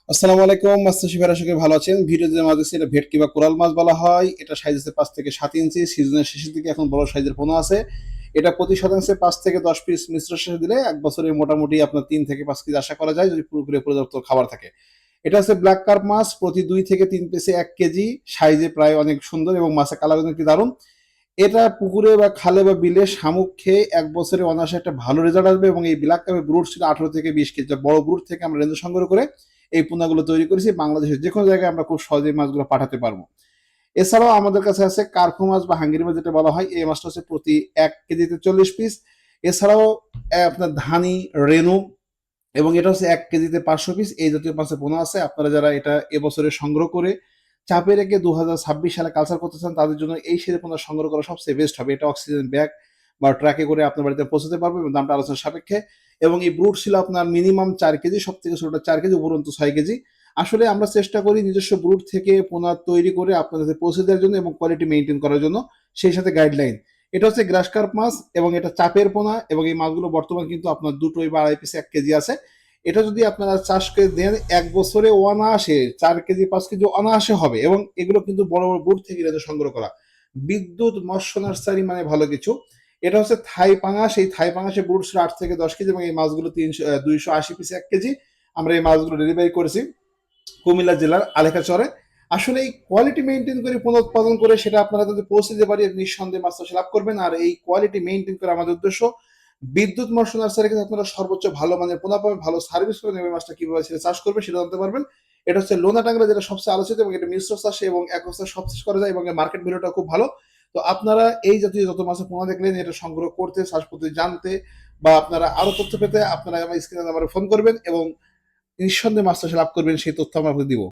আসসালামু আলাইকুম, মাস্টারশিফ এর আশা করি ভালো আছেন। ভিডিও যে মাছ আছে এটা ভেটকি বা কোরাল মাছ বলা হয়। এটা সাইজ আছে 5 থেকে 7 ইঞ্চি। সিজনের শেষের দিকে এখন বড় সাইজের পোনা আছে। এটা প্রতি শতাংশে 5 থেকে 10 পিস মিশ্র শেষে দিলে এক বছরে মোটামুটি আপনার 3 থেকে 5 কেজি আশা করা যায় যদি পুরোপুরি পর্যাপ্ত খাবার থাকে। এটা হচ্ছে ব্ল্যাক কার্প মাছ, প্রতি 2 থেকে 3 পিসে 1 কেজি। সাইজে প্রায় অনেক সুন্দর এবং মাছের কালার অনেক দারুণ। এটা পুকুরে বা খালে বা বিলে শামুক খেয়ে এক বছরে অনায়াসে একটা ভালো রেজাল্ট আসবে। এবং এই ব্ল্যাক কাপের ব্রুড ছিল 18 থেকে 20 কেজি বড় ব্রুড থেকে আমরা রেঞ্জ সংগ্রহ করে এই পোনাগুলো তৈরি করেছি। বাংলাদেশের যে কোনো জায়গায় আমরা খুব সহজেই মাছগুলো পাঠাতে পারবো। এছাড়াও আমাদের কাছে আছে কার্পু মাছ বা হাঙ্গিরি মাছ যেটা বলা হয়। এই মাছটা হচ্ছে প্রতি 1 কেজিতে 40 পিস। এছাড়াও আপনার ধানি, রেনু এবং এটা হচ্ছে 1 কেজিতে 500 পিস। এই জাতীয় মাছের পোনা আছে। আপনারা যারা এটা এবছরে সংগ্রহ করে চাপে রেখে 2026 সালে কালচার করতে চান তাদের জন্য এই সিজে পোনা সংগ্রহ করা সবচেয়ে বেস্ট হবে। এটা অক্সিজেন ব্যাগ বা ট্রাকে করে আপনার বাড়িতে পৌঁছাতে পারবে এবং দামটা আলোচনা সাপেক্ষে। এবং এই ব্রুড ছিল আপনার মিনিমাম 4 কেজি, সব থেকে ছোটটা 4 কেজি, উপরন্তু 6 কেজি। আসলে আমরা চেষ্টা করি নিজস্ব ব্রুড থেকে পোনা তৈরি করে আপনাদের পৌঁছে দেওয়ার জন্য এবং কোয়ালিটি মেনটেন করার জন্য, সেই সাথে গাইডলাইন। এটা হচ্ছে গ্রাস কার্প মাছ এবং এটা চাপের পোনা। এবং এই মাছগুলো বর্তমান কিন্তু আপনার দুটোই বা 2.5 পিসে 1 কেজি আছে। এটা যদি আপনারা চাষ করে দেন এক বছরে অনায়াসে 4 কেজি 5 কেজি অনায়াসে হবে। এবং এগুলো কিন্তু বড় বড় বুট থেকে এদের সংগ্রহ করা। বিদ্যুৎ মৎস্য নার্সারি মানে ভালো কিছু। এটা হচ্ছে থাই পাঙাশ। এই থাই পাঙাশে বুট ছিল 8 থেকে 10 কেজি এবং এই মাছগুলো 280 পিসে 1 কেজি। আমরা এই মাছগুলো ডেলিভারি করেছি কুমিল্লা জেলার আলেখাচরে। আসলে এই কোয়ালিটি মেনটেন করে পুনঃউৎপাদন করে সেটা আপনারা যদি পৌঁছে দিতে পারি নিঃসন্দেহে মাছ চাষে লাভ করবেন। আর এই কোয়ালিটি মেনটেন করে আমাদের উদ্দেশ্য বিদ্যুৎ মৎস্য নার্সারি থেকে আপনারা সর্বোচ্চ ভালো মানের পোনা পাবেন, ভালো সার্ভিস পাবেন এবং মাছটা কিভাবে ছেড়ে চাষ করবে সেটা জানতে পারবেন। এটা হচ্ছে লোনা টাংরা, যেটা সবচেয়ে আলোচিত এবং এটা মিশ্র চাষে এবং একক চাষ সব চাষ করা যায় এবং মার্কেট ভ্যালুটা খুব ভালো। তো আপনারা এই জাতীয় যত মাছের পোনা দেখলেন এটা সংগ্রহ করতে, চাষ পদ্ধতি জানতে বা আপনারা আরো তথ্য পেতে আপনারা আমার স্ক্রিনে নাম্বারে ফোন করবেন এবং নিঃসন্দেহে মাছ চাষে লাভ করবেন, সেই তথ্য আমরা আপনাকে দিব।